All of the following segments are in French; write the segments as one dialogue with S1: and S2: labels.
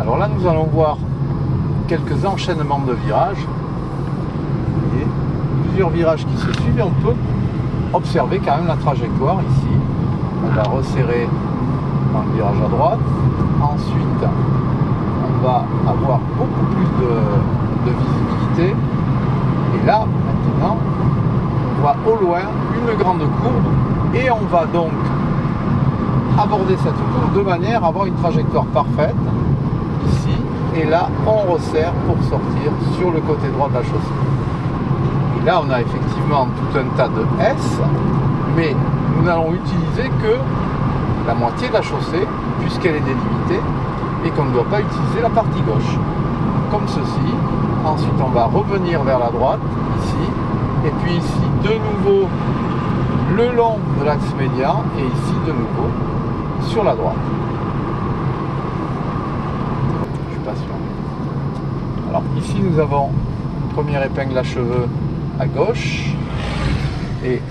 S1: Alors là, nous allons voir quelques enchaînements de virages. Vous voyez, plusieurs virages qui se suivent et on peut observer quand même la trajectoire ici. On va resserrer dans le virage à droite. Ensuite, on va avoir beaucoup plus de visibilité. Et là, maintenant, on voit au loin une grande courbe et on va donc aborder cette courbe de manière à avoir une trajectoire parfaite ici. Et là, on resserre pour sortir sur le côté droit de la chaussée. Et là, on a effectivement tout un tas de S, mais nous n'allons utiliser que la moitié de la chaussée, puisqu'elle est délimitée, et qu'on ne doit pas utiliser la partie gauche. Comme ceci. Ensuite, on va revenir vers la droite, ici, et puis ici, de nouveau, le long de l'axe médian, et ici, de nouveau, sur la droite. Je suis patient. Alors, ici, nous avons une première épingle à cheveux à gauche, et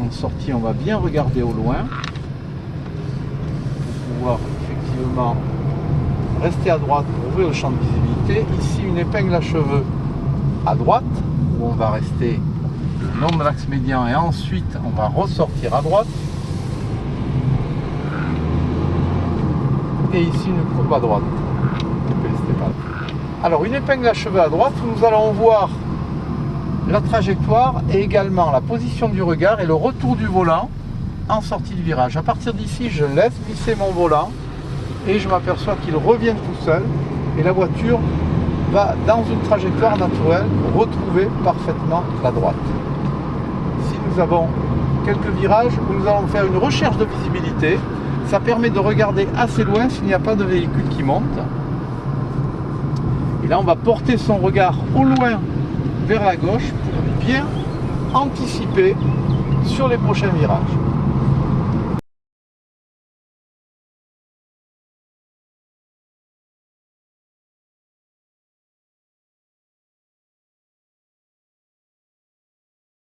S1: en sortie, on va bien regarder au loin, pour pouvoir effectivement rester à droite pour ouvrir le champ de visibilité. Ici, une épingle à cheveux à droite, où on va rester le long de l'axe médian et ensuite on va ressortir à droite. Et ici, une courbe à droite. Alors, une épingle à cheveux à droite, où nous allons voir la trajectoire et également la position du regard et le retour du volant en sortie de virage. À partir d'ici, je laisse glisser mon volant et je m'aperçois qu'il revient tout seul et la voiture va dans une trajectoire naturelle retrouver parfaitement la droite. Ici nous avons quelques virages où nous allons faire une recherche de visibilité. Ça permet de regarder assez loin s'il n'y a pas de véhicule qui monte. Et là on va porter son regard au loin vers la gauche pour bien anticiper sur les prochains virages.